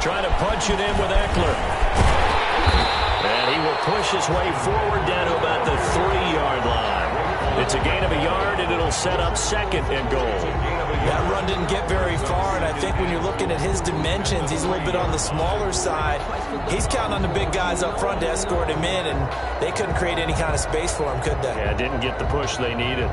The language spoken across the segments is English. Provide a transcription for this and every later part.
Trying to punch it in with Eckler. And he will push his way forward down to about the 3-yard line. It's a gain of a yard, and it'll set up second and goal. That run didn't get very far, and I think when you're looking at his dimensions, he's a little bit on the smaller side. He's counting on the big guys up front to escort him in, and they couldn't create any kind of space for him, could they? Yeah, didn't get the push they needed.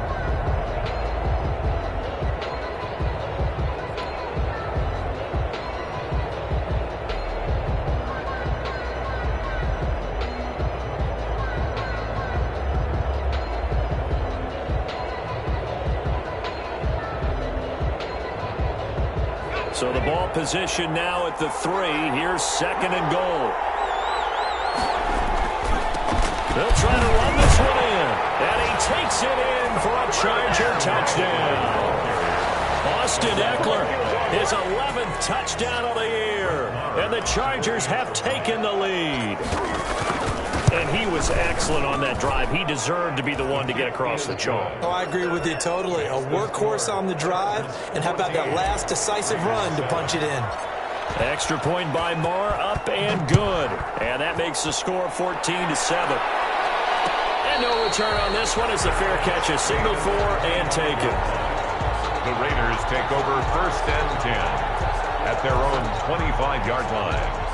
So the ball position now at the 3. Here's second and goal. They'll try to run this one in. And he takes it in for a Charger touchdown. Austin Eckler, his 11th touchdown of the year. And the Chargers have taken the lead. And he was excellent on that drive. He deserved to be the one to get across the chalk. Oh, I agree with you totally. A workhorse on the drive. And how about that last decisive run to punch it in? Extra point by Marr, up and good. And that makes the score 14-7. And no return on this one. It's a fair catch, a signal for and taken. The Raiders take over 1st and 10 at their own 25-yard line.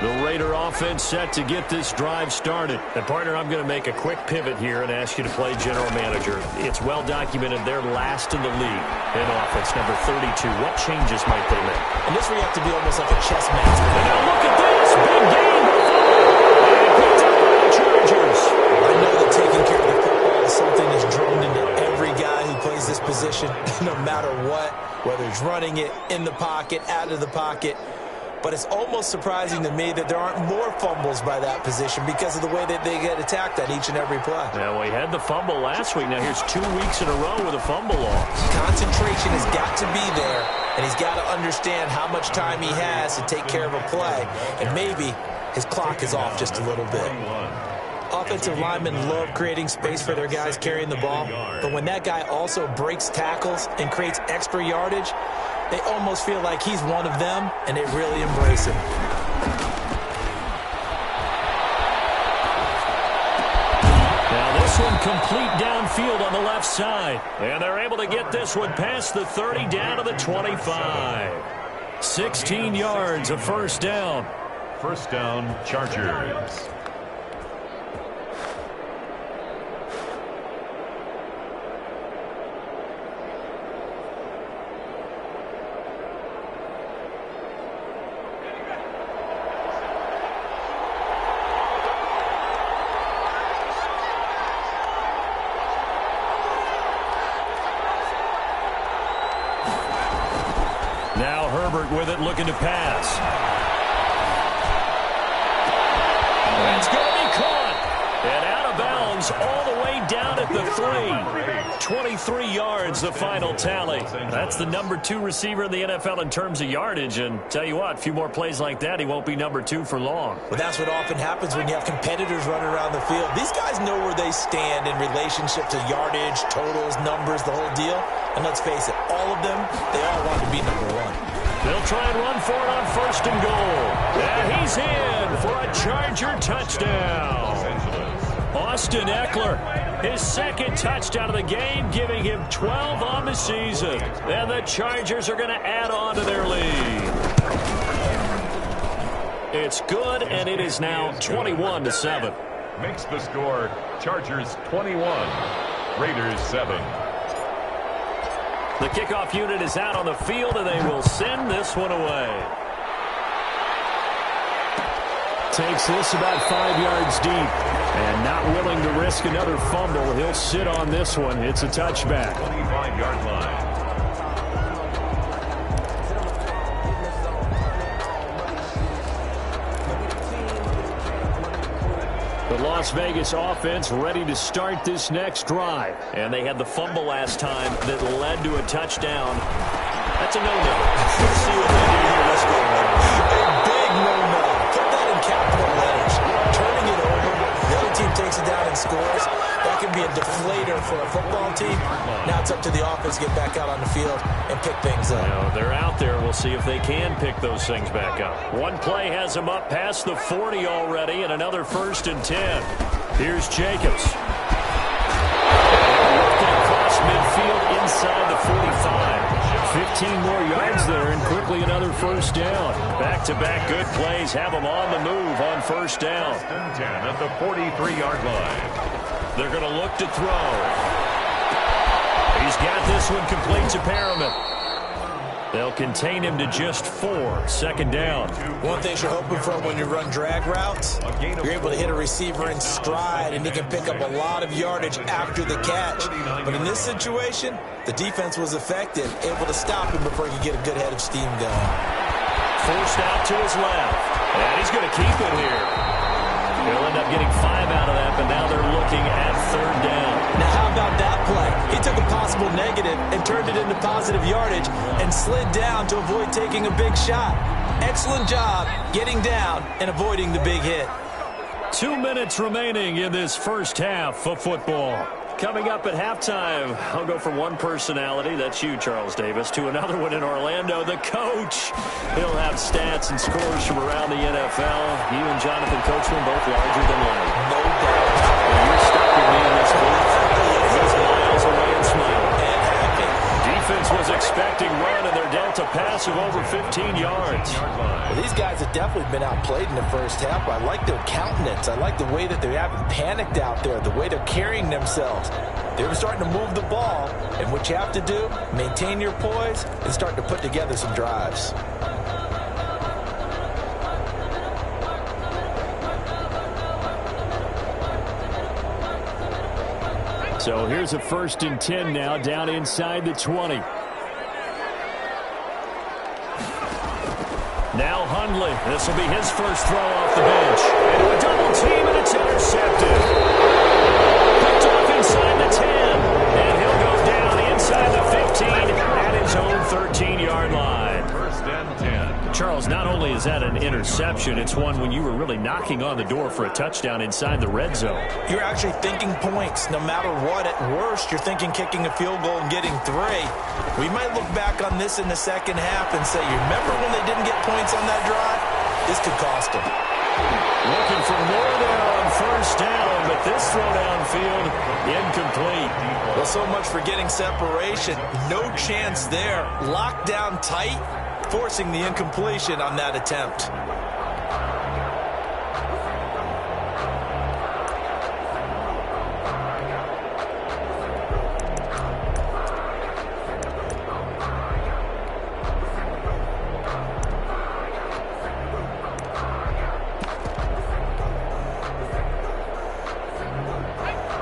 The Raider offense set to get this drive started. And, partner, I'm going to make a quick pivot here and ask you to play general manager. It's well documented they're last in the league in offense, number 32. What changes might they make? And this where you have to be almost like a chess match. And now look at this. Big game. And picked up by the Chargers. I know that taking care of the football is something that's drummed into every guy who plays this position, no matter what, whether he's running it, in the pocket, out of the pocket. But it's almost surprising to me that there aren't more fumbles by that position because of the way that they get attacked on each and every play. Yeah, well, he had the fumble last week. Now here's 2 weeks in a row with a fumble loss. Concentration has got to be there, and he's got to understand how much time he has to take care of a play. And maybe his clock is off just a little bit. Offensive linemen love creating space for their guys carrying the ball. But when that guy also breaks tackles and creates extra yardage, they almost feel like he's one of them, and they really embrace him. Now this one complete downfield on the left side. And they're able to get this one past the 30 down to the 25. 16 yards of first down. First down, Chargers. Now Herbert with it, looking to pass. That's going to be caught. And out of bounds all the way down at the 3. 23 yards, the final tally. That's the number 2 receiver in the NFL in terms of yardage. And tell you what, a few more plays like that, he won't be number 2 for long. Well, that's what often happens when you have competitors running around the field. These guys know where they stand in relationship to yardage, totals, numbers, the whole deal. And let's face it, all of them, they all want to be number 1. They'll try and run for it on first and goal. And he's in for a Charger touchdown. Austin Eckler, his second touchdown of the game, giving him 12 on the season. And the Chargers are going to add on to their lead. It's good, and it is now 21-7. Makes the score Chargers 21, Raiders 7. The kickoff unit is out on the field, and they will send this one away. Takes this about 5 yards deep, and not willing to risk another fumble. He'll sit on this one. It's a touchback. 25-yard line. The Las Vegas offense ready to start this next drive. And they had the fumble last time that led to a touchdown. That's a no-no. Let's see what they do here. Let's go. A big no-no. Put that in capital letters. Turning it over. The other team takes it down and scores, that can be a deflator for a football team. Now it's up to the offense to get back out on the field and pick things up. They're out there. We'll see if they can pick those things back up. One play has them up past the 40 already, and another 1st and 10. Here's Jacobs. Working across midfield inside the 45. 15 more yards there, and quickly another 1st down. Back-to-back good plays have them on the move on 1st down. 10 at the 43-yard line. They're going to look to throw. He's got this one complete to Perriman. They'll contain him to just 4. 2nd down. One thing you're hoping for when you run drag routes, you're able to hit a receiver in stride, and he can pick up a lot of yardage after the catch. But in this situation, the defense was effective, able to stop him before he could get a good head of steam going. Forced out to his left. And he's going to keep it here. He'll end up getting 5 out of that, but now they're looking at 3rd down. Now, how about that play? He took a possible negative and turned it into positive yardage and slid down to avoid taking a big shot. Excellent job getting down and avoiding the big hit. 2 minutes remaining in this first half of football. Coming up at halftime, I'll go from one personality, that's you, Charles Davis, to another one in Orlando, the coach. He'll have stats and scores from around the NFL. You and Jonathan Coachman both larger than life. No doubt. Well, you're stuck with me in this booth. He's miles away and smiling. And happy. Defense was expecting run, and they're dealt a pass of over 15 yards. Well, these guys have definitely been outplayed in the first half. I like their countenance. I like the way that they haven't panicked out there, the way they're carrying themselves. They were starting to move the ball, and what you have to do, maintain your poise and start to put together some drives. So here's a 1st and 10 now, down inside the 20. Now Hundley. This will be his first throw off the bench. Into a double team, and it's intercepted. Picked off inside the 10. And he'll go down inside the 15 at his own 13-yard line. 1st and 10. Charles, not only is that an interception, it's one when you were really knocking on the door for a touchdown inside the red zone. You're actually thinking points. No matter what, at worst, you're thinking kicking a field goal and getting 3. We might look back on this in the second half and say, you remember when they didn't get points on that drive? This could cost them. Looking for more there on 1st down, but this throw downfield, incomplete. Well, so much for getting separation. No chance there. Locked down tight, forcing the incompletion on that attempt.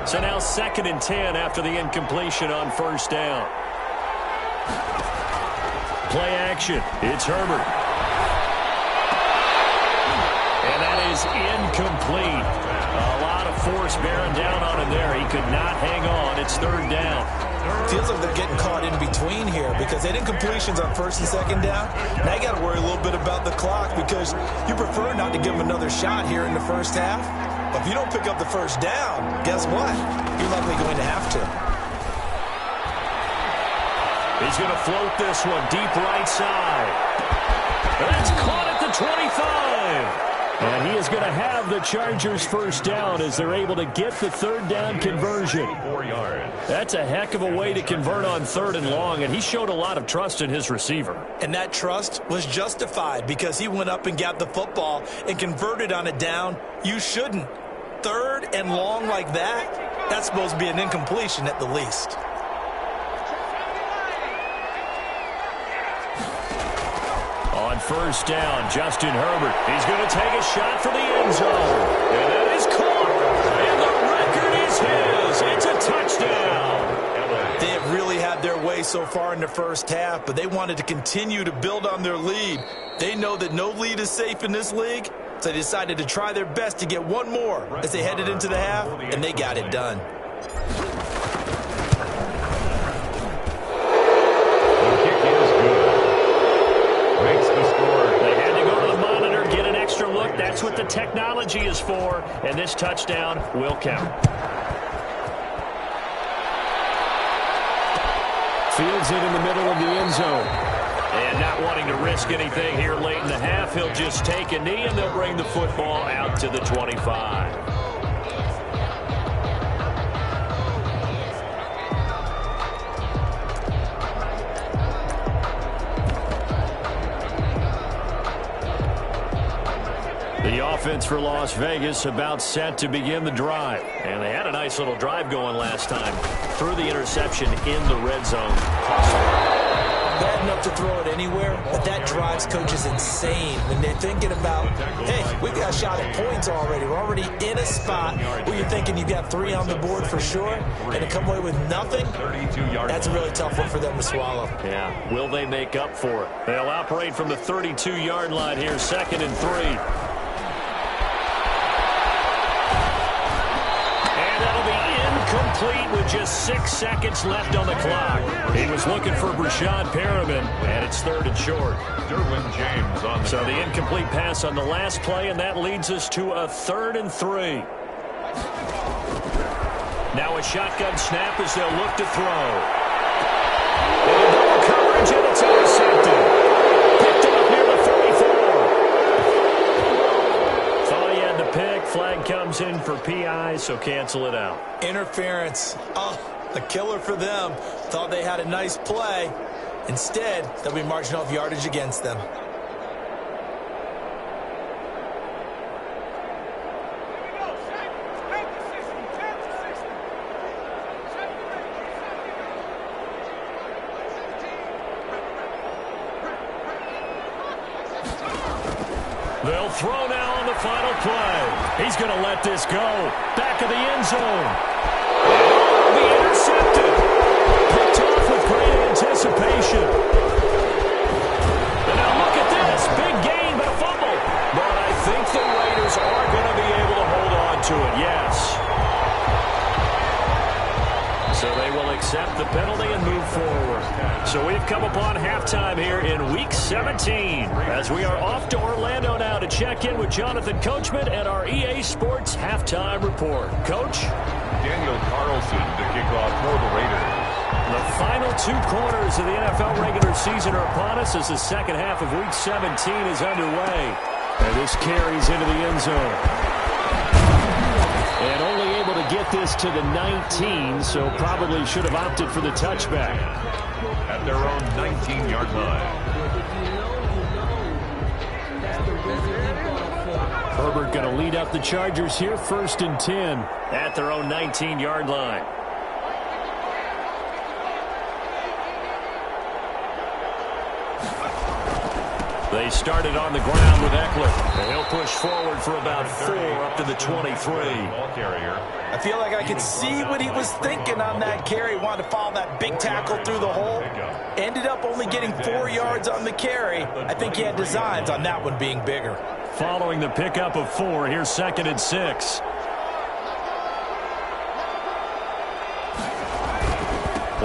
So now 2nd and 10 after the incompletion on 1st down. Play action. It's Herbert. And that is incomplete. A lot of force bearing down on him there. He could not hang on. It's 3rd down. Feels like they're getting caught in between here because they did incompletions on 1st and 2nd down. Now you got to worry a little bit about the clock because you prefer not to give them another shot here in the first half. But if you don't pick up the 1st down, guess what? You're likely going to have to. He's going to float this one deep right side. And it's caught at the 25. And he is going to have the Chargers' 1st down as they're able to get the 3rd down conversion. 4 yards. That's a heck of a way to convert on 3rd and long, and he showed a lot of trust in his receiver. And that trust was justified because he went up and got the football and converted on a down you shouldn't. 3rd and long like that, that's supposed to be an incompletion at the least. On 1st down, Justin Herbert. He's going to take a shot for the end zone. And that is caught. And the record is his. It's a touchdown. They have really had their way so far in the first half, but they wanted to continue to build on their lead. They know that no lead is safe in this league, so they decided to try their best to get one more as they headed into the half, and they got it done. That's what the technology is for, and this touchdown will count. Fields it in the middle of the end zone. And not wanting to risk anything here late in the half, he'll just take a knee, and they'll bring the football out to the 25. The offense for Las Vegas about set to begin the drive. And they had a nice little drive going last time. Threw the interception in the red zone. Bad enough to throw it anywhere, but that drives coaches insane when they're thinking about, hey, we've got a shot at points already. We're already in a spot where you're thinking you've got 3 on the board for sure, and to come away with nothing, that's a really tough one for them to swallow. Yeah, will they make up for it? They'll operate from the 32-yard line here, 2nd and 3. Complete with just 6 seconds left on the clock. He was looking for Brashad Perriman, and it's 3rd and short. Derwin James on the So the incomplete pass on the last play, and that leads us to a 3rd and 3. Now a shotgun snap as they'll look to throw. And double coverage, and it's intercepted. Picked up near the 44. Thought he had the pick. Flag comes in for PI, so cancel it out. Interference. Oh, a killer for them. Thought they had a nice play. Instead, they'll be marching off yardage against them. They'll throw now on the final play. He's going to let this go. Back of the end zone. And be intercepted. Picked off with great anticipation. And now look at this. Big gain, but a fumble. But I think the Raiders are going to be able to hold on to it, yes. So they will accept the penalty and move forward. So we've come upon halftime here in Week 17 as we are off to Orlando now to check in with Jonathan Coachman and our EA Sports Halftime Report. Coach? Daniel Carlson to kick off for the Raiders. The final 2 quarters of the NFL regular season are upon us as the second half of Week 17 is underway. And this carries into the end zone. And only able to get this to the 19, so probably should have opted for the touchback. At their own 19-yard line. Herbert going to lead up the Chargers here, 1st and 10 at their own 19-yard line. They started on the ground with Eckler. And he'll push forward for about 4 up to the 23. I feel like I could see what he was thinking on that carry. Wanted to follow that big tackle through the hole. Ended up only getting 4 yards on the carry. I think he had designs on that one being bigger. Following the pickup of 4, here's 2nd and 6.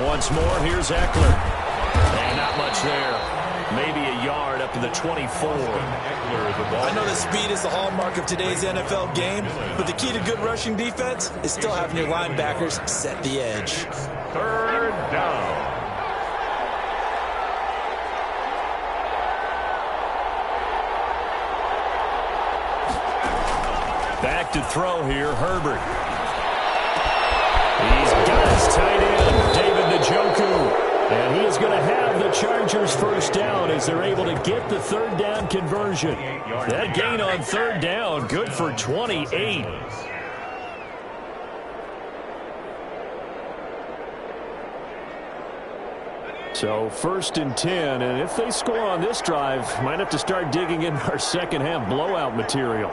Once more, here's Eckler. And not much there. Maybe a yard up to the 24. I know that speed is the hallmark of today's NFL game, but the key to good rushing defense is still having your linebackers set the edge. 3rd down. Back to throw here, Herbert. He's got his tight end, David Njoku. And he is going to have the Chargers first down as they're able to get the 3rd down conversion. That gain on 3rd down, good for 28. So 1st and 10, and if they score on this drive, might have to start digging in our second half blowout material.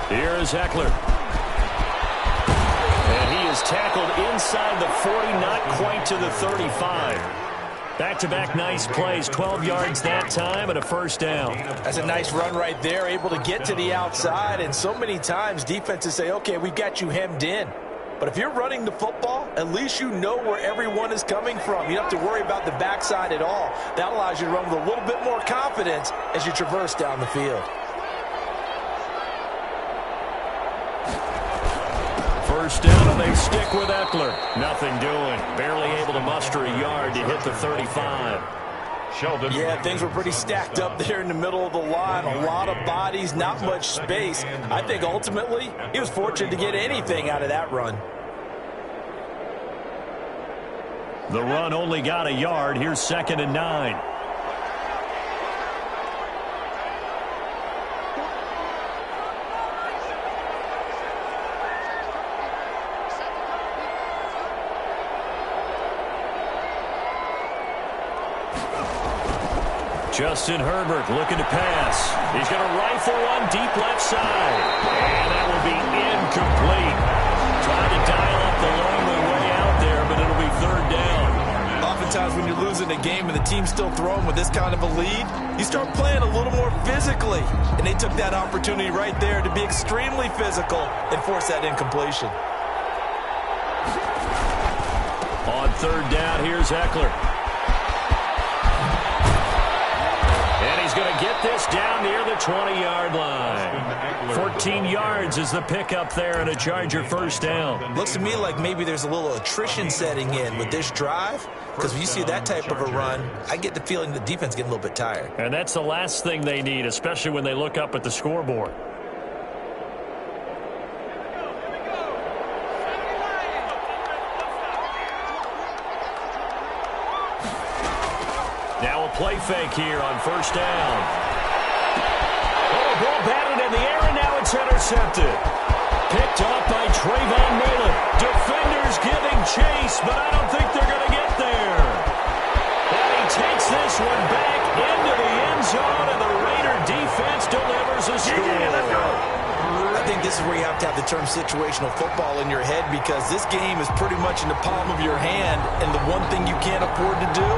Here is Eckler. And he is tackled inside the 40, not quite to the 35. Back-to-back nice plays, 12 yards that time and a first down. That's a nice run right there, able to get to the outside. And so many times defenses say, okay, we've got you hemmed in. But if you're running the football, at least you know where everyone is coming from. You don't have to worry about the backside at all. That allows you to run with a little bit more confidence as you traverse down the field. First down, and they stick with Eckler. Nothing doing. Barely able to muster a yard to hit the 35. Sheldon. Yeah, things were pretty stacked up there in the middle of the line. A lot of bodies, not much space. I think ultimately he was fortunate to get anything out of that run. The run only got a yard. Here's 2nd and 9. Justin Herbert looking to pass. He's going to rifle one deep left side. And that will be incomplete. Trying to dial up the lonely way out there, but it'll be 3rd down. Oftentimes when you're losing a game and the team's still throwing with this kind of a lead, you start playing a little more physically. And they took that opportunity right there to be extremely physical and force that incompletion. On 3rd down, here's Eckler. He's going to get this down near the 20-yard line. 14 yards is the pickup there and a Charger 1st down. Looks to me like maybe there's a little attrition setting in with this drive, because when you see that type of a run, I get the feeling the defense getting a little bit tired. And that's the last thing they need, especially when they look up at the scoreboard. Now a play fake here on 1st down. Oh, ball batted in the air, and now it's intercepted. Picked off by Trayvon Mullen. Defenders giving chase, but I don't think they're going to get there. And he takes this one back into the end zone, and the Raider defense delivers a score. I think this is where you have to have the term situational football in your head, because this game is pretty much in the palm of your hand, and the one thing you can't afford to do,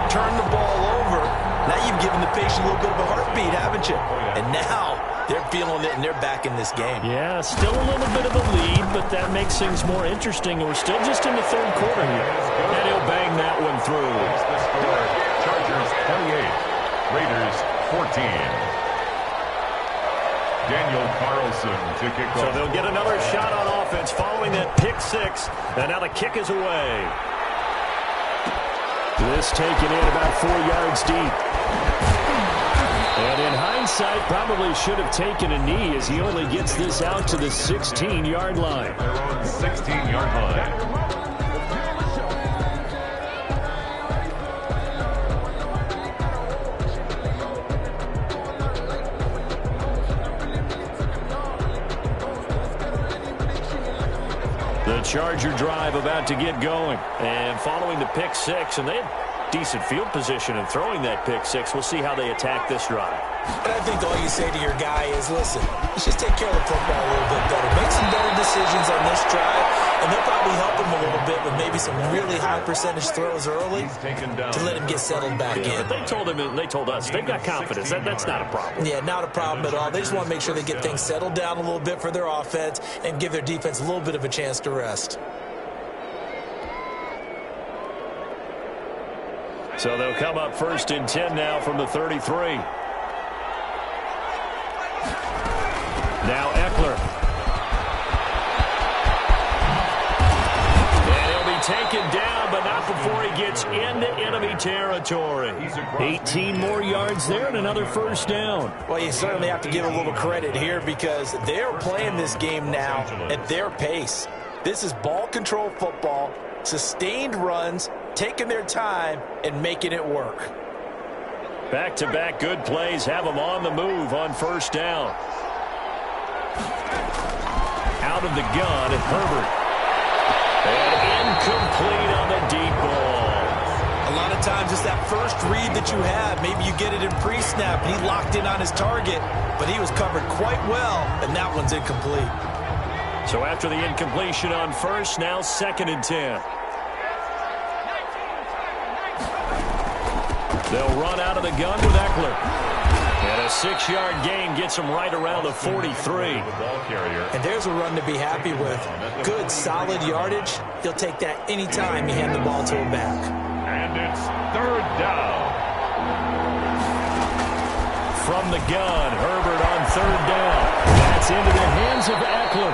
turn the ball over. Now you've given the patient a little bit of a heartbeat, haven't you? And now they're feeling it, and they're back in this game. Yeah, still a little bit of a lead, but that makes things more interesting. We're still just in the 3rd quarter here. And he'll bang that one through. The score, Chargers 28, Raiders 14. Daniel Carlson to kick off. So they'll get another shot on offense following that pick 6. And now the kick is away. This taken in about 4 yards deep. And in hindsight, probably should have taken a knee, as he only gets this out to the 16-yard line. Their own 16-yard line. The Charger drive about to get going. And following the pick 6, and they had decent field position in throwing that pick 6. We'll see how they attack this drive. And I think all you say to your guy is, listen, let's just take care of the football a little bit better. Make some better decisions on this drive, and they'll probably help him a little bit with maybe some really high percentage throws early to let him get settled back in. But they told us they've got confidence. That's not a problem. Yeah, not a problem at all. They just want to make sure they get things settled down a little bit for their offense and give their defense a little bit of a chance to rest. So they'll come up 1st and 10 now from the 33. Now Eckler. And he'll be taken down, but not before he gets into enemy territory. 18 more yards there and another 1st down. Well, you certainly have to give a little credit here, because they're playing this game now at their pace. This is ball control football, sustained runs, taking their time and making it work. Back-to-back good plays have them on the move on 1st down. Out of the gun, Herbert. And incomplete on the deep ball. A lot of times it's that first read that you have. Maybe you get it in pre-snap, and he locked in on his target, but he was covered quite well, and that one's incomplete. So after the incompletion on 1st, now 2nd and 10. They'll run out of the gun with Eckler. And And a 6-yard gain gets him right around the 43. And there's a run to be happy with. Good, solid yardage. He'll take that any time you hand the ball to him back. And it's third down. From the gun, Herbert on third down. That's into the hands of Eckler.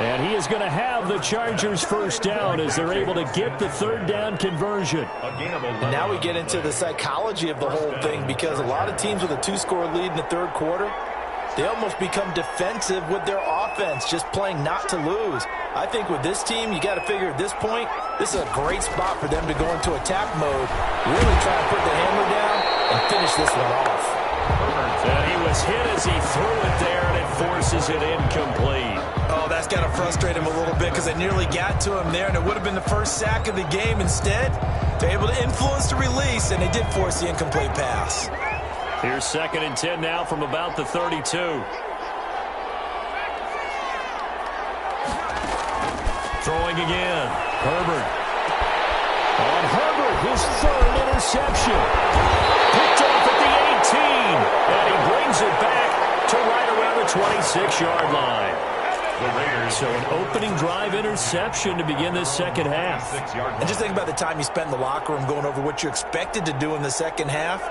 And he is going to have the Chargers first down as they're able to get the third down conversion. And now we get into the psychology of the whole thing, because a lot of teams with a 2-score lead in the third quarter, they almost become defensive with their offense, just playing not to lose. I think with this team, you got to figure at this point, this is a great spot for them to go into attack mode, really try and put the hammer down and finish this one off. And he was hit as he threw it there, and it forces it incomplete. Oh, that's got to frustrate him a little bit, because they nearly got to him there, and it would have been the first sack of the game. Instead, they're able to influence the release, and they did force the incomplete pass. Here's 2nd and 10 now from about the 32. Throwing again. Herbert. On Herbert, his third interception. Picked off at the 18. And he brings it back to right around the 26-yard line. So an opening drive interception to begin this second half. And just think about the time you spent in the locker room going over what you expected to do in the second half.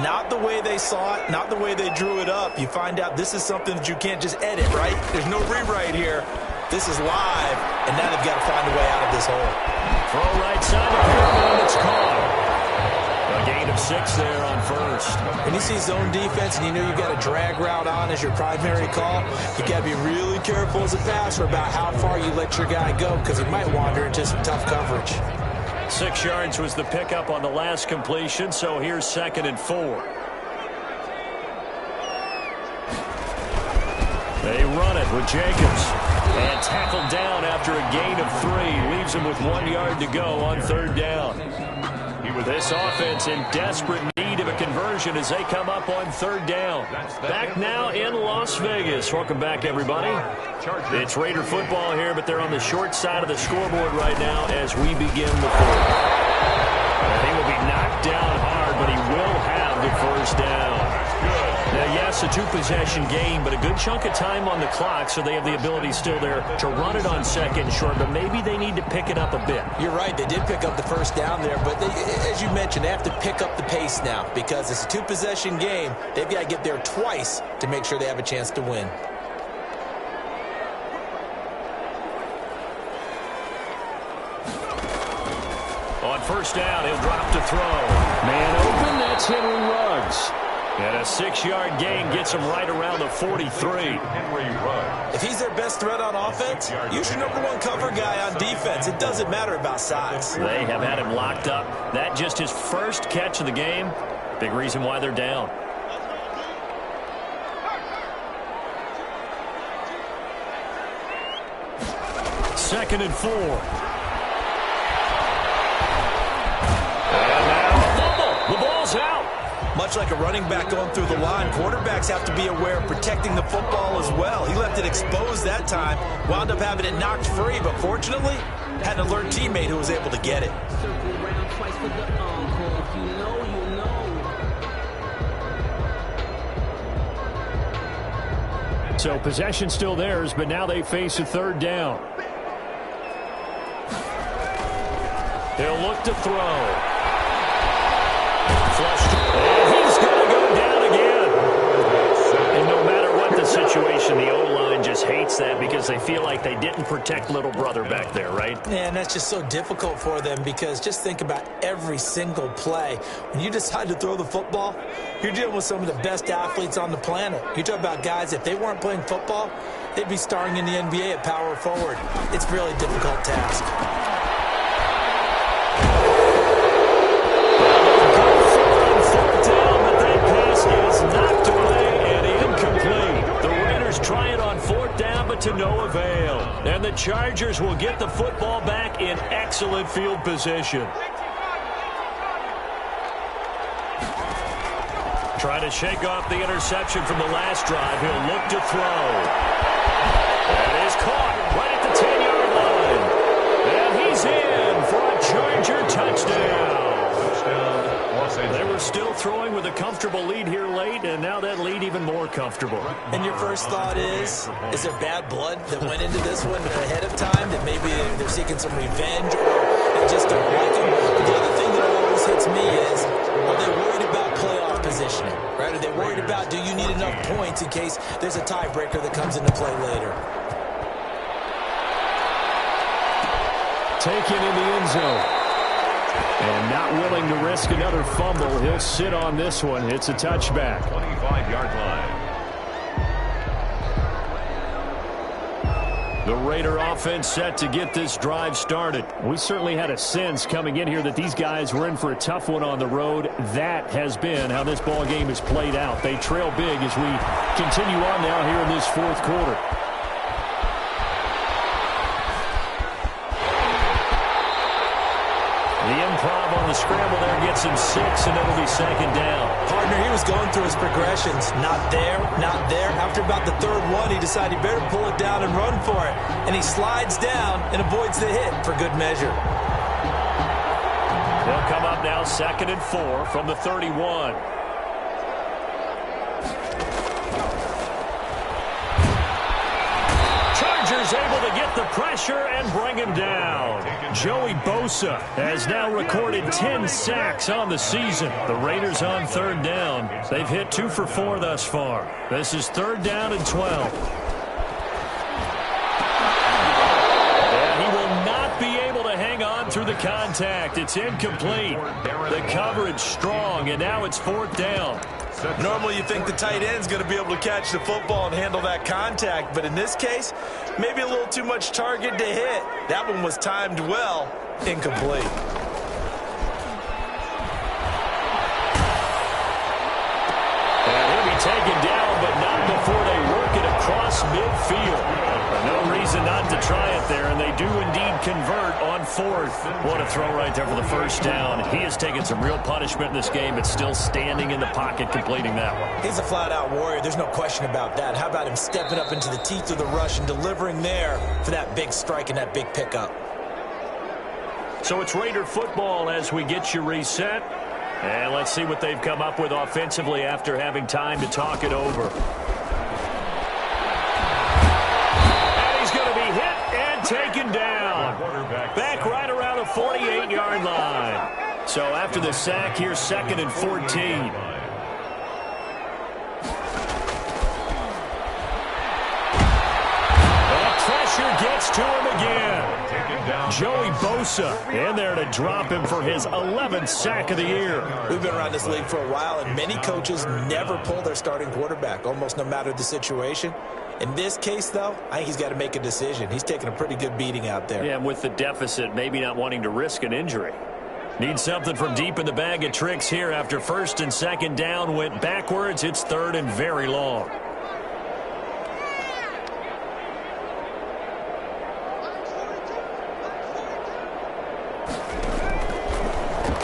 Not the way they saw it, not the way they drew it up. You find out this is something that you can't just edit, right? There's no rewrite here. This is live, and now they've got to find a way out of this hole. Throw right side to Perriman, and it's caught. A gain of 6 there on first. When you see zone defense and you know you've got a drag route on as your primary call, you got to be really careful as a passer about how far you let your guy go, because he might wander into some tough coverage. 6 yards was the pickup on the last completion, so here's 2nd and 4. They run it with Jacobs. And tackled down after a gain of 3. Leaves him with 1 yard to go on third down. This offense in desperate need of a conversion as they come up on third down. Back now in Las Vegas. Welcome back, everybody. It's Raider football here, but they're on the short side of the scoreboard right now as we begin the fourth. And he will be knocked down hard, but he will have the first down. Now, yes, a 2-possession game, but a good chunk of time on the clock, so they have the ability still there to run it on second short, but maybe they need to pick it up a bit. You're right. They did pick up the first down there, but they, as you mentioned, they have to pick up the pace now because it's a 2-possession game. They've got to get there twice to make sure they have a chance to win. On first down, he'll drop to throw. Man open, that's Henry Ruggs. And a 6-yard gain gets him right around the 43. If he's their best threat on offense, use your #1 cover guy on defense. It doesn't matter about size. They have had him locked up. That just his first catch of the game. Big reason why they're down. Second and 4. And now a fumble. The ball's out. Much like a running back going through the line, quarterbacks have to be aware of protecting the football as well. He left it exposed that time, wound up having it knocked free, but fortunately, had an alert teammate who was able to get it. So possession still theirs, but now they face a third down. They'll look to throw. Flushed. And he's going to go down again. And no matter what the situation, the O-line just hates that because they feel like they didn't protect little brother back there, right? Yeah, and that's just so difficult for them because just think about every single play. When you decide to throw the football, you're dealing with some of the best athletes on the planet. You talk about guys, if they weren't playing football, they'd be starring in the NBA at power forward. It's a really difficult task. Knocked away and incomplete. The Raiders try it on fourth down, but to no avail. And the Chargers will get the football back in excellent field position. Trying to shake off the interception from the last drive. He'll look to throw. And is caught right at the 10-yard line. And he's in for a Charger touchdown. They were still throwing with a comfortable lead here late, and now that lead even more comfortable. And your first thought is there bad blood that went into this one ahead of time, that maybe they're seeking some revenge or they just don't like him? The other thing that always hits me is, are they worried about playoff positioning? Right? Are they worried about, do you need enough points in case there's a tiebreaker that comes into play later? Taken in the end zone. And not willing to risk another fumble. He'll sit on this one. It's a touchback. 25-yard line. The Raider offense set to get this drive started. We certainly had a sense coming in here that these guys were in for a tough one on the road. That has been how this ball game has played out. They trail big as we continue on now here in this fourth quarter. The improv on the scramble there gets him 6, and it'll be second down. Partner, he was going through his progressions. Not there, not there. After about the third one, he decided he better pull it down and run for it. And he slides down and avoids the hit for good measure. They'll come up now 2nd and 4 from the 31. Chargers able to get the pressure and bring him down. Joey Bosa has now recorded 10 sacks on the season. The Raiders on 3rd down. They've hit 2 for 4 thus far. This is 3rd down and 12. And he will not be able to hang on through the contact. It's incomplete. The coverage strong, and now it's 4th down. Normally you think the tight end's going to be able to catch the football and handle that contact, but in this case, maybe a little too much target to hit. That one was timed well, incomplete. And he'll be taken down, but not before they work it across midfield. No reason not to try it there, and they do indeed convert on 4th. What a throw right there for the first down. He has taken some real punishment in this game, but still standing in the pocket completing that one. He's a flat-out warrior. There's no question about that. How about him stepping up into the teeth of the rush and delivering there for that big strike and that big pickup? So it's Raider football as we get you reset. And let's see what they've come up with offensively after having time to talk it over. Taken down. Back right around the 48-yard line. So after the sack, here's 2nd and 14. The pressure gets to him again. Joey Bosa in there to drop him for his 11th sack of the year. We've been around this league for a while, and many coaches never pull their starting quarterback, almost no matter the situation. In this case, though, I think he's got to make a decision. He's taking a pretty good beating out there. Yeah, and with the deficit, maybe not wanting to risk an injury. Need something from deep in the bag of tricks here after 1st and 2nd down went backwards. It's 3rd and very long.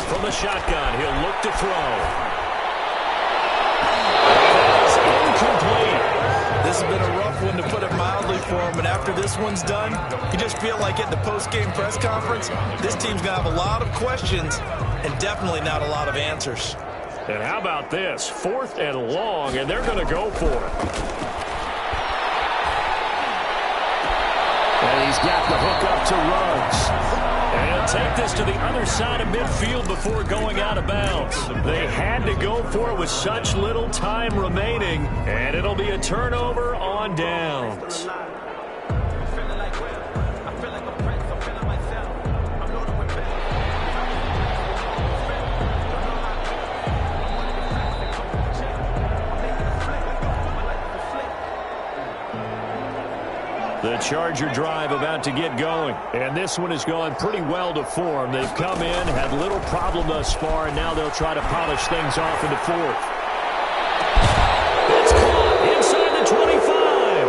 From the shotgun, he'll look to throw. Incomplete. This has been a rough one, to put it mildly, for him, but after this one's done, you just feel like at the post-game press conference, this team's going to have a lot of questions and definitely not a lot of answers. And how about this? 4th and long, and they're going to go for it. And he's got the hook up to Ruggs. And he'll take this to the other side of midfield before going out of bounds. They had to go for it with such little time remaining, and it'll be a turnover on downs. The Charger drive about to get going. And this one has gone pretty well to form. They've come in, had little problem thus far, and now they'll try to polish things off in the 4th. It's caught inside the 25.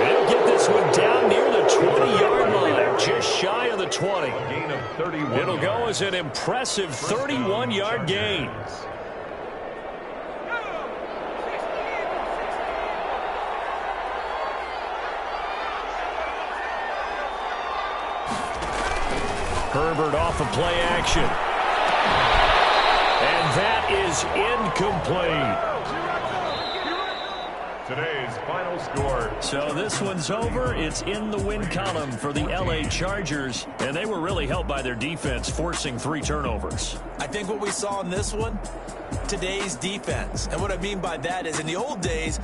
And he'll get this one down near the 20-yard line, just shy of the 20. It'll go as an impressive 31-yard gain. Herbert off of play action. And that is incomplete. Today's final score. So this one's over. It's in the win column for the LA Chargers, and they were really helped by their defense, forcing 3 turnovers. I think what we saw in this one, today's defense. And what I mean by that is in the old days,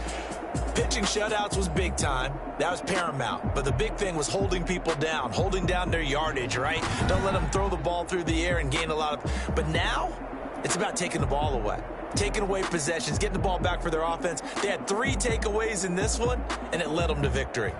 pitching shutouts was big time. That was paramount. But the big thing was holding people down, holding down their yardage, right? Don't let them throw the ball through the air and gain a lot of... But now, it's about taking the ball away. Taking away possessions, getting the ball back for their offense. They had 3 takeaways in this one, and it led them to victory.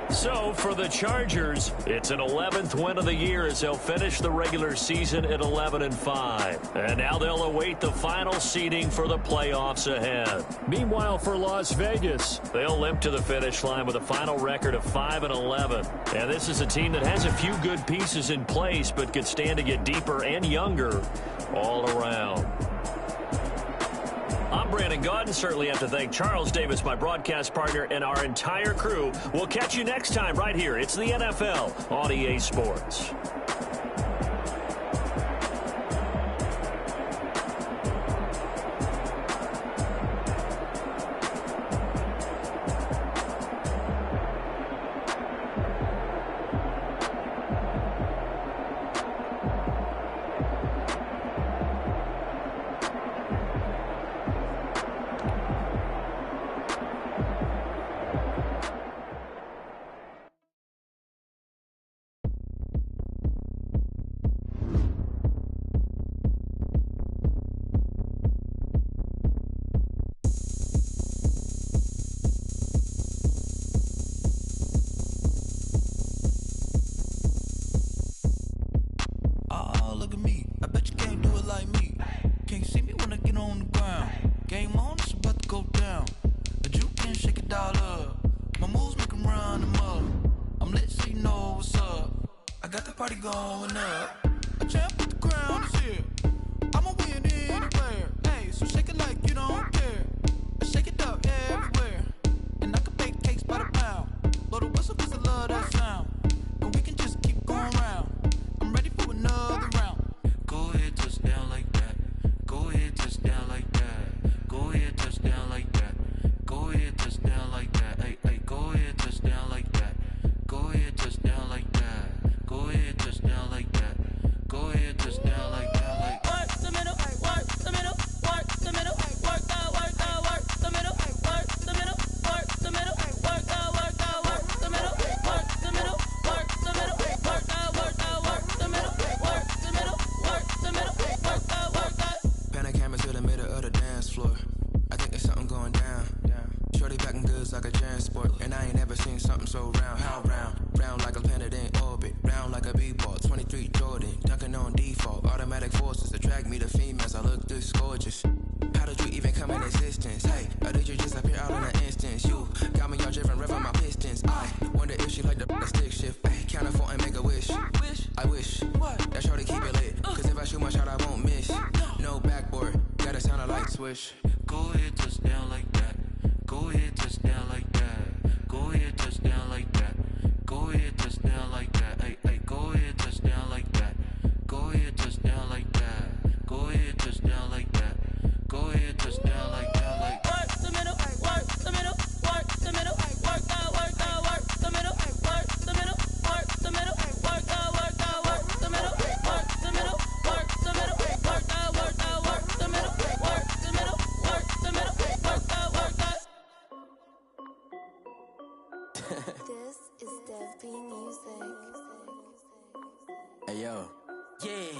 So for the Chargers, it's an 11th win of the year as they'll finish the regular season at 11-5. And now they'll await the final seeding for the playoffs ahead. Meanwhile, for Las Vegas, they'll limp to the finish line with a final record of 5-11. And this is a team that has a few good pieces in place, but could stand to get deeper and younger all around. I'm Brandon Gaudin. Certainly have to thank Charles Davis, my broadcast partner, and our entire crew. We'll catch you next time right here. It's the NFL on EA Sports.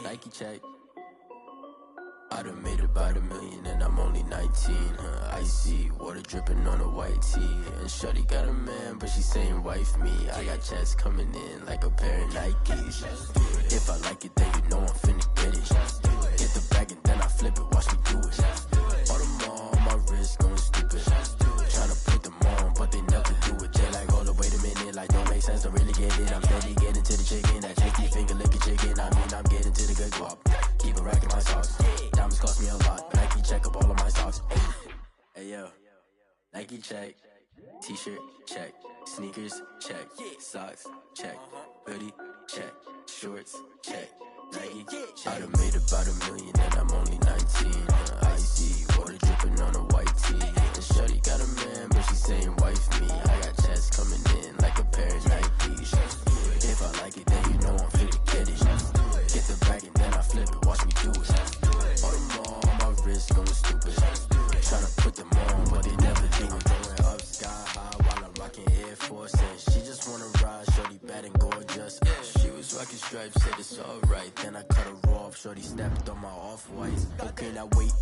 Nike check. I done made about $1 million and I'm only 19. Icy water dripping on a white tee. And shorty got a man, but she saying wife me. I got checks coming in like a pair of Nikes. If I like it, then you know I'm finna get it. Get the bag and then I flip it, watch me do it. All the more on my wrist going stupid. Tryna put them on, but they never do it. They like, hold up, wait a minute, like don't make sense, don't really get it. I'm steady getting to the chicken, that chicky finger licking chicken. I mean, I'm getting to the good guap. Keep a rack in my socks. Diamonds cost me a lot. Nike check up all of my socks. Hey yo, Nike check. T-shirt check. Sneakers check. Socks check. Hoodie check. Shorts check. I done made about $1 million and I'm only 19. Icy water dripping on a white tee. And shorty got a man, but she saying wife me. I got chats coming in like a pair of Nikes. If I like it, then you know I'm finna get it. Get the bag and then I flip it, watch me do it. On them all, my wrist going stupid. Tryna put them on, but they never do it. Going up sky high while I'm rocking Air Force. And she just wanna ride, shorty bad and gorgeous. She was rocking stripes, said it's alright. Then I cut her off, shorty stepped on my off-whites. Okay, now wait.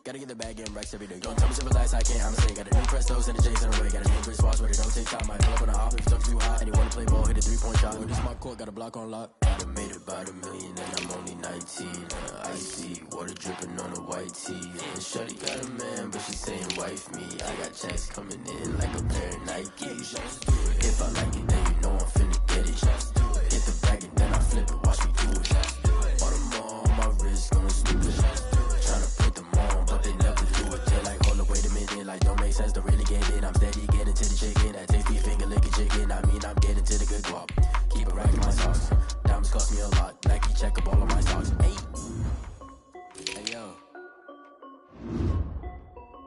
Gotta get the bag and racks every day. Don't tell me to relax, I can't, I'ma say. Got a new Prestos and a J's in a way. Got a new wristwatch, but it don't take time. I pull up on a hop if it's too hot. And you wanna play ball, hit a 3-point shot. When this my court, got a block on lock. I done made about $1 million and I'm only 19. Icy water dripping on a white tee. And shorty got a man, but she saying wife me. I got checks coming in like a pair of Nikes. If I like it, then you know I'm finna get it. Hit the bag and then I flip it, watch me do it. On them all, my wrist going stupid. Tryna put them on, but they never do it. They're like, hold up, wait a minute, like don't make sense to really get it. I'm steady getting to the chicken, that tasty finger licking chicken. I mean, I'm getting to the good guap. Keep it racking my socks. Diamonds cost me a lot. Nike check up all of my stocks. Hey yo,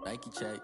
Nike check.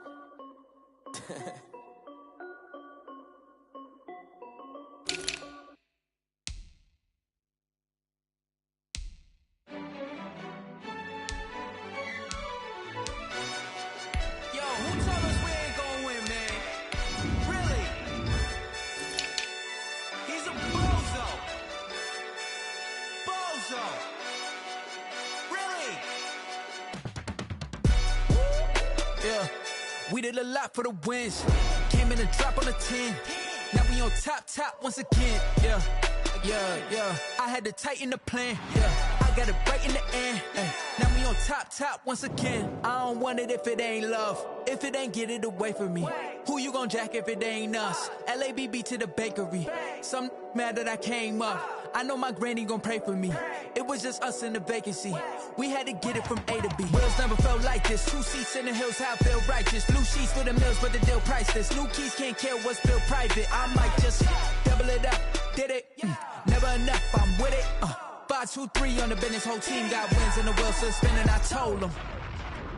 We did a lot for the wins. Came in and drop on the 10. Now we on top once again. Yeah. I had to tighten the plan. Yeah. I got it right in the end. Now we on top once again. I don't want it if it ain't love. If it ain't, get it away from me. Who you gon' jack if it ain't us? LABB to the bakery. Some mad that I came up. I know my granny gon' pray for me. It was just us in the vacancy. We had to get it from A to B. Wheels never felt like this. 2 seats in the hills, how I feel righteous. Blue sheets for the mills, but the deal priceless. New keys can't care what's built private. I might just double it up. Did it? Never enough, I'm with it. 5, 2, 3 on the business. Whole team got wins and the wheels still spinning. I told them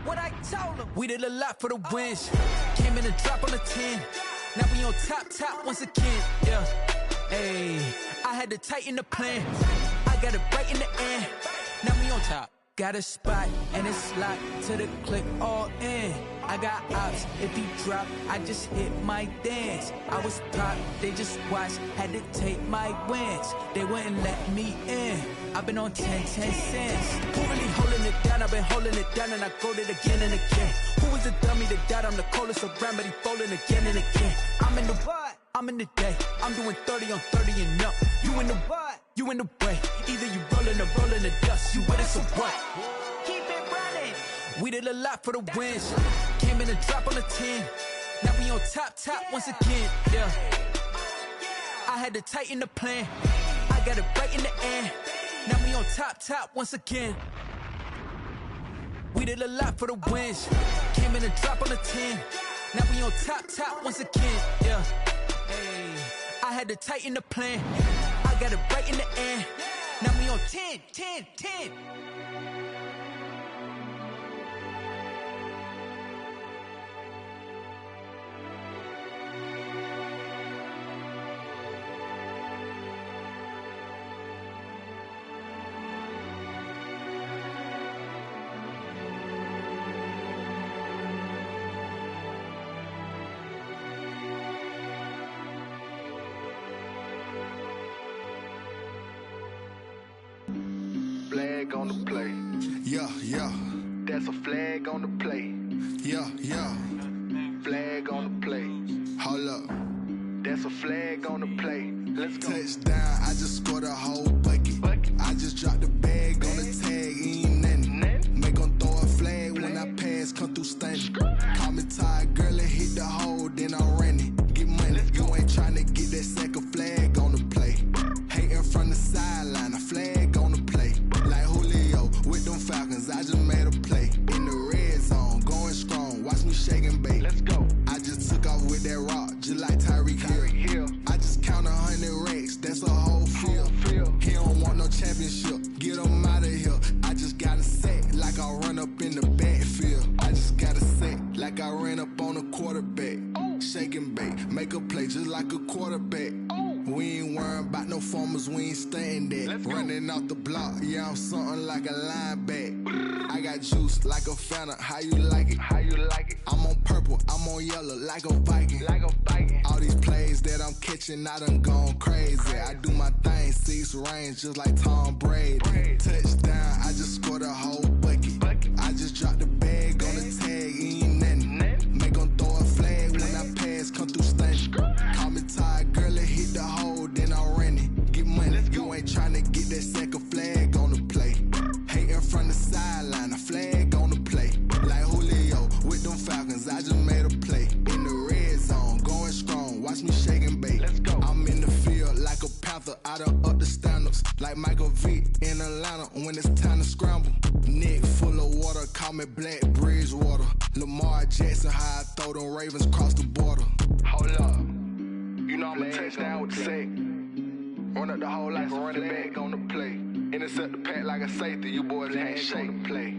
what I told them. We did a lot for the wins. Came in and drop on the 10. Now we on top once again. Yeah. Hey, I had to tighten the plan. I got it right in the end. Now we on top. Got a spot and it's locked to the click all in. I got ops, if he drop, I just hit my dance. I was pop, they just watched, had to take my wins. They wouldn't let me in. I've been on 10 cents. Who really holding it down? I've been holding it down and I go it again and again. Who was the dummy that died? I'm the coldest around, but he falling again and again. I'm in the what? I'm in the day. I'm doing 30 on 30 and up. You in the what? You in the way. Either you rolling or rolling the dust. You with us or what? Keep it running. We did a lot for the wins. Came in and drop on the 10. Now we on top once again. Yeah. I had to tighten the plan. I got it right in the end. Now we on top once again. We did a lot for the wins. Came in and drop on the 10. Now we on top once again. Yeah. Hey, I had to tighten the plan. I got it right in the end. Now we on 10. Flag on the play. Yeah. That's a flag on the play. Yeah. Flag on the play. Hold up. That's a flag on the play. Let's go. Touchdown, I just scored a whole bucket. I just dropped the bag on the tag, ain't nothing. Make 'em throw a flag when I pass, come through stunning. Call me tired, girl, and hit the hole, then I ran it. Get money, you ain't tryna get that second flag on the play. Hating from the sideline, a flag on the play. Like Julio with them Falcons, I just made a play. In the red zone, going strong, watch me shake and bake. Let's go. I just took off with that rock, just like Tyreek Hill. I just count 100 racks, that's a whole field. He don't want no championship, get him shake and bake. Make a play just like a quarterback. We ain't worrying about no formers, we ain't staying there. Running off the block, yeah, I'm something like a linebacker. I got juice like a Fanta, how you like it? How you like it? I'm on purple, I'm on yellow, like a Viking. Like a Viking. All these plays that I'm catching, I done gone crazy. I do my thing, 6 range, just like Tom Brady. Touchdown, I just scored a whole bucket. I just dropped the bag on the tag, ain't nothing. Make 'em throw a flag when I pass, come through stunning. Call me tired, girl, it hit the hole, then I ran it. Get money, you ain't tryna get that second flag on the play. Hating from the sideline, a flag on the play. Like Julio with them Falcons, I just made a play. In the red zone, going strong, watch me shake and bake. I'm in the field like a panther, I done up the standards. Like Michael Vick in Atlanta when it's time to scramble. Neck full of water, call me Black Bridgewater. Lamar Jackson, how I throw them Ravens cross the border. Hold up, you know I'm a touchdown with the sack. Run up the whole like a running back on the play. Intercept the pack like a safety, you boys can't shake the play.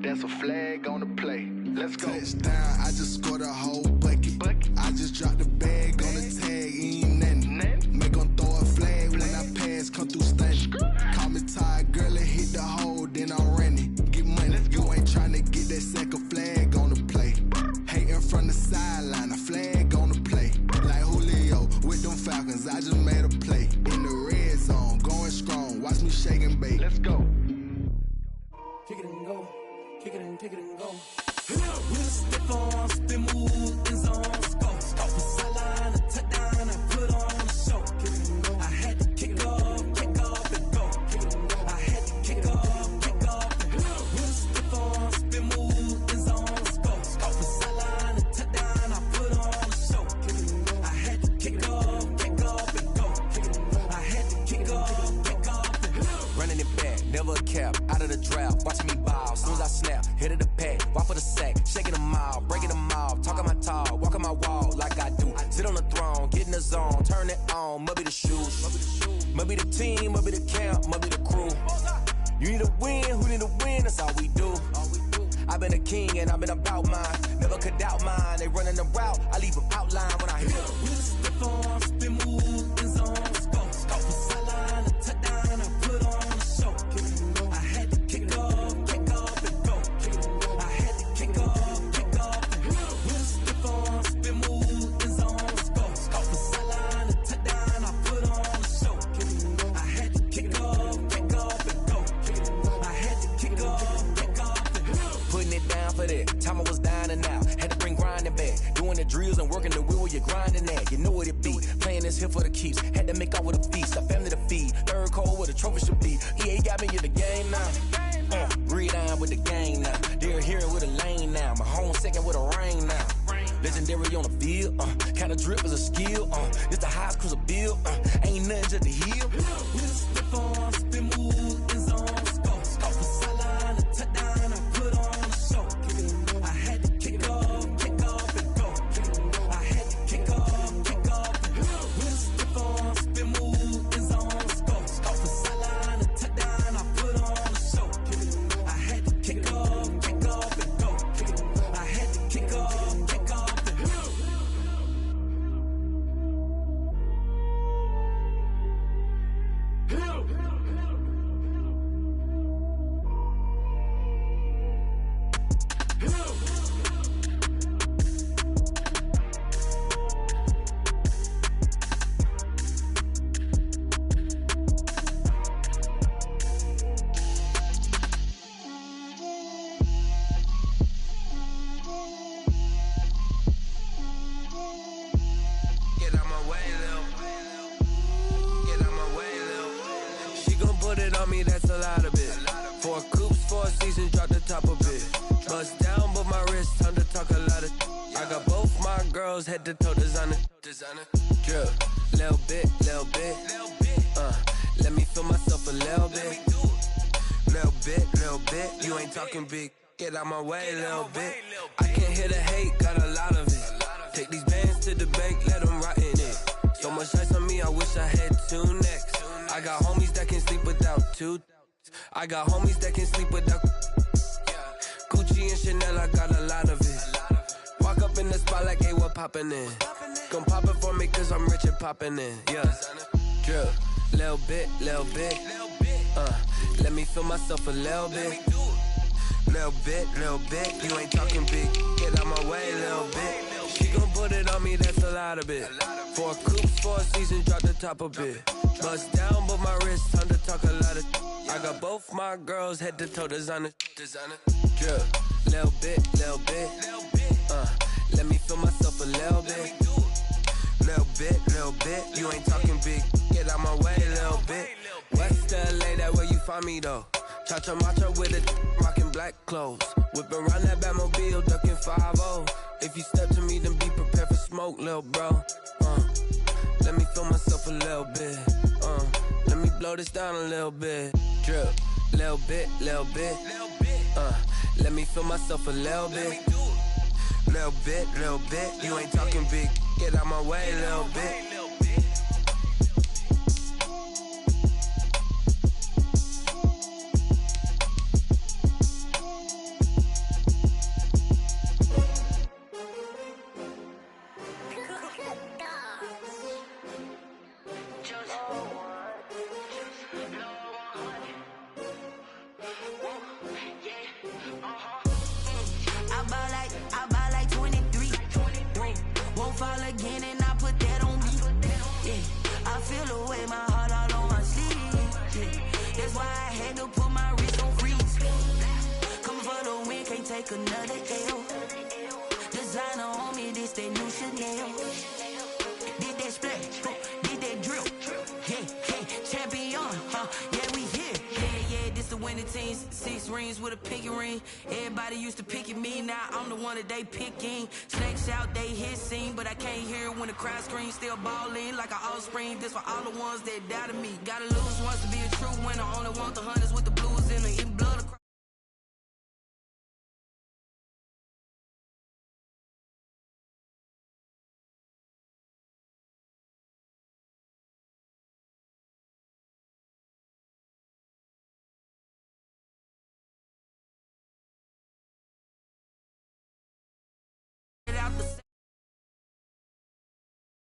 That's a flag on the play. Let's go. Touchdown, I just scored a whole bucket. I just dropped the bag on the tag, ain't nothing. Make 'em throw a flag when I pass, come through stunning. Call me tired, girl, it hit the hole, then I ran it. Get money, you ain't tryna get that second flag on the play. Hating from the sideline, a flag on the play. Like Julio with them Falcons, I just made a play. In the red zone, going strong, watch me shake and bake. Let's go. Kick it and go, kick it and go. With a stiff on, spin move, in zone, scope. From sideline to touchdown, I put on a show. I had to kick off and go. I had to kick off and go. With a stiff on, spin move, in zone, scope. From sideline to touchdown, I put on a show. I had to kick off and go. I had to kick off and go. Running it back, never a cap, out of the drought. Watching me ball, soon as I snap, hit of the pack, walk for the sack, shaking them out, breaking them off, talking my talk, walking my wall like I do. Sit on the throne, get in the zone, turn it on, must be the shoes, must be the team, must be the camp, must be the crew. You need a win, who need a win, that's all we do. I've been a king and I've been about mine, never could doubt mine. They running the route, I leave them outline when I hit them. With a stiff on, spin move, in zone, scope. From sideline to touchdown, I put on a show. I had to kick off and go. I had to kick off and go. With a stiff on, spin move, in zone, scope. From sideline to touchdown, I put on a show. I had to kick off and go. I had to kick off and go. Putting it down for that, time I was down and out, had to bring grinding back, doing the drills and working the wheel where you're grinding at, you know what it be, playing this here for the keeps, had to make out with a feast, a family to feed, third cold where the trophy should be, EA got me in the game now, read on with the game now, they're hearing with a lane now, my home second with a rain now, legendary on the field, kind of drip is a skill, it's the highest cruiser bill, ain't nothing just to heal. With a stiff on, spin move, in zone, scope. From sideline to touchdown, I put on a show. I had to kick off and go. I had to kick off and go. With a stiff on, spin move, in zone, scope. From sideline to touchdown, I put on a show. I had to kick off and go. I had to kick off and go. Get out my way, Lil. Get out my way, Lil. She gon' put it on me, that's a lot of it. 4 coops, 4 seasons, drop the top of it. Bust down, but my wrist, time to talk a lot of. I got both my girls, head to toe designer. Drip, little bit. Let me feel myself a little bit. Little bit. You ain't talking big. Get out my way, little bit. I can't hear the hate, got a lot of it. Take these bands to the bank, let them rot in it. So much ice on me, I wish I had 2 necks. I got homies that can sleep without 2. I got homies that can sleep without Gucci and Chanel, I got a lot of it. Walk up in the spot like, hey, what what poppin' in. Gon' pop it for me cause I'm rich and poppin' in, yeah. Drip, little bit, let me feel myself a little bit. Little bit, you ain't talking big. Get out my way, little bit. She gon' put it on me, that's a lot of it. 4 coops, 4 seasons, drop the top a bit. Bust down, but my wrist, time to talk a lot of. I got both my girls head to toe designer. Drip, little bit, let me feel myself a little bit. Little bit, you ain't talking big. Get out my way, little bit. West LA, that where you find me though. Cha-cha matcha with it, rockin' black clothes. Whip around that Batmobile, ducking 5-0. If you step to me, then be prepared for smoke, lil' bro. Let me feel myself a little bit. Let me blow this down a little bit. Drip, little bit. Let me feel myself a little bit. Little bit, you ain't talking big. Get out my way, little bit. Fall again and I put that on me. Yeah, I feel the way, my heart all on my sleeve. Yeah, that's why I had to put my wrist on freeze. Coming for the win, can't take another L. Designer on me, this that new Chanel. Did that splash, did that drill. Yeah, champion, yeah, we here. Yeah, this the winning teams. 6 rings with a pinky ring. Everybody used to pick at me, now I'm the one that they picking. Snakes out, they hit scene, but I can't hear it when the crowd screams. Still ballin' like an offspring. This for all the ones that doubted me. Gotta lose once to be a true winner. Only